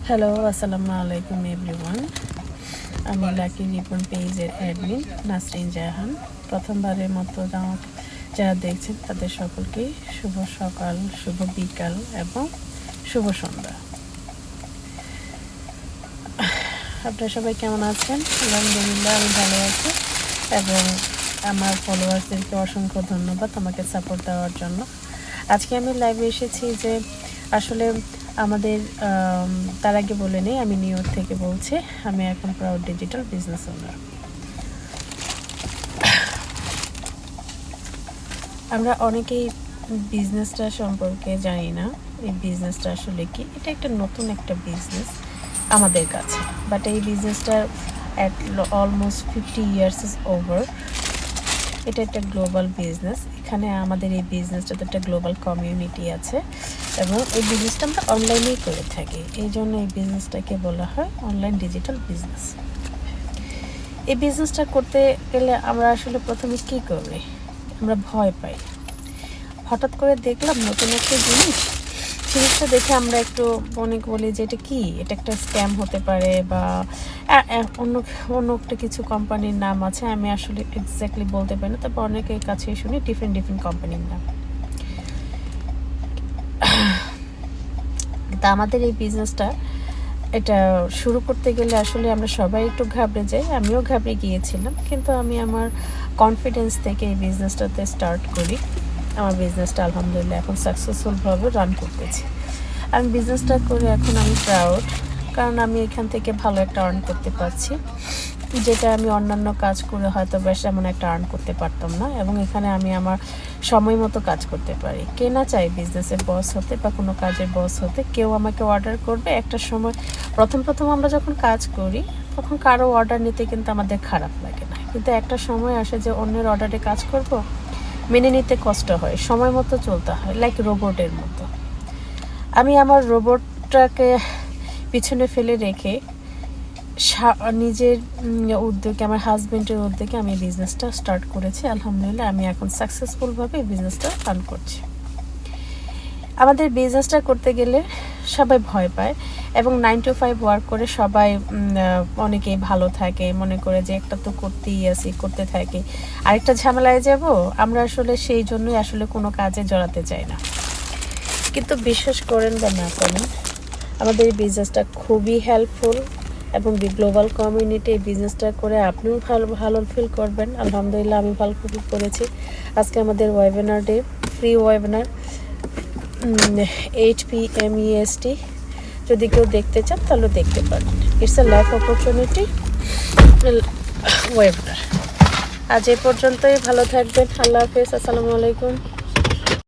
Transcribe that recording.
Hello, আসসালামু আলাইকুম everyone. আমি লাকি রিপন পেজের অ্যাডমিন নাসরিন জাহান। প্রথমবারের মতো যারা দেখছেন তাদের সকলকেই শুভ সকাল, শুভ বিকাল এবং শুভ সন্ধ্যা। আপনারা সবাই কেমন আছেন? আলহামদুলিল্লাহ আমি ভালো আছি এবং আমার ফলোয়ার্সদেরকে অসংখ্য ধন্যবাদ আমাকে সাপোর্ট দেওয়ার জন্য। আজকে আমি লাইভে এসেছি যে আসলে আমাদের তার আগে বলে নেই, আমি নিউ ইয়র্ক থেকে বলছি। আমি এখন প্রাউড ডিজিটাল বিজনেস ওনার। আমরা অনেকেই বিজনেসটা সম্পর্কে জানি না, এই বিজনেসটা আসলে কি। এটা একটা নতুন একটা বিজনেস আমাদের কাছে, বাট এই বিজনেসটার অলমোস্ট 50 ইয়ার্স ইজ ওভার। এটা একটা গ্লোবাল বিজনেস। এখানে আমাদের এই বিজনেসটাতে একটা গ্লোবাল কমিউনিটি আছে এবং এই বিজনেসটা আমরা অনলাইনেই করে থাকি। এই জন্য এই বিজনেসটাকে বলা হয় অনলাইন ডিজিটাল বিজনেস। এই বিজনেসটা করতে গেলে আমরা আসলে প্রথমে কী করি? আমরা ভয় পাই। হঠাৎ করে দেখলাম নতুন একটা জিনিসটা দেখে আমরা একটু অনেক বলি যে এটা কি, এটা একটা স্ক্যাম হতে পারে বা অন্য একটা কিছু কোম্পানির নাম আছে, আমি আসলে এক্স্যাক্টলি বলতে পারি না। তারপর অনেকের কাছে শুনি ডিফারেন্ট কোম্পানির নাম। তা আমাদের এই বিজনেসটা এটা শুরু করতে গেলে আসলে আমরা সবাই একটু ঘাবড়ে যাই, আমিও ঘাবড়ে গিয়েছিলাম, কিন্তু আমি আমার কনফিডেন্স থেকে এই বিজনেসটাতে স্টার্ট করি। আমার বিজনেসটা আলহামদুলিল্লাহ এখন সাকসেসফুলভাবে রান করতেছি। আমি বিজনেসটা করে এখন আমি প্রাউড, কারণ আমি এখান থেকে ভালো একটা আর্ন করতে পারছি, যেটা আমি অন্যান্য কাজ করে হয়তো বেশ এমন একটা আর্ন করতে পারতাম না। এবং এখানে আমি আমার সময় মতো কাজ করতে পারি। কে না চাই বিজনেসের বস হতে বা কোনো কাজের বস হতে? কেউ আমাকে অর্ডার করবে একটা সময়। প্রথম আমরা যখন কাজ করি তখন কারো অর্ডার নিতে কিন্তু আমাদের খারাপ লাগে না, কিন্তু একটা সময় আসে যে অন্যের অর্ডারে কাজ করব, মেনে নিতে কষ্ট হয়, সময় মতো চলতে হয়, লাইক রোবটের মতো। আমি আমার রোবটটাকে পিছনে ফেলে রেখে নিজের উদ্যোগে, আমার হাজব্যান্ডের উদ্যোগে আমি বিজনেসটা স্টার্ট করেছি। আলহামদুলিল্লাহ আমি এখন সাকসেসফুলভাবে বিজনেসটা রান করছি। আমাদের বিজনেসটা করতে গেলে সবাই ভয় পায় এবং 9 to 5 ওয়ার্ক করে সবাই অনেকেই ভালো থাকে, মনে করে যে একটা তো করতে থাকি, আরেকটা ঝামেলায় যাব। আমরা আসলে সেই জন্যই আসলে কোনো কাজে জড়াতে চাই না। কিন্তু বিশ্বাস করেন বা না করেন, আমাদের এই বিজনেসটা খুবই হেল্পফুল এবং গ্লোবাল কমিউনিটি এই বিজনেসটা করে আপনিও ভালো ফিল করবেন। আলহামদুলিল্লাহ আমি ভালো ফিল করেছি। আজকে আমাদের webinar day, free webinar 8 PM EST। যদি কেউ দেখতে চান তাহলে দেখতে পারেন। It's a life opportunity webinar. আজ এ পর্যন্তই, ভালো থাকবেন। আল্লাহ হাফেজ, আসসালামু আলাইকুম।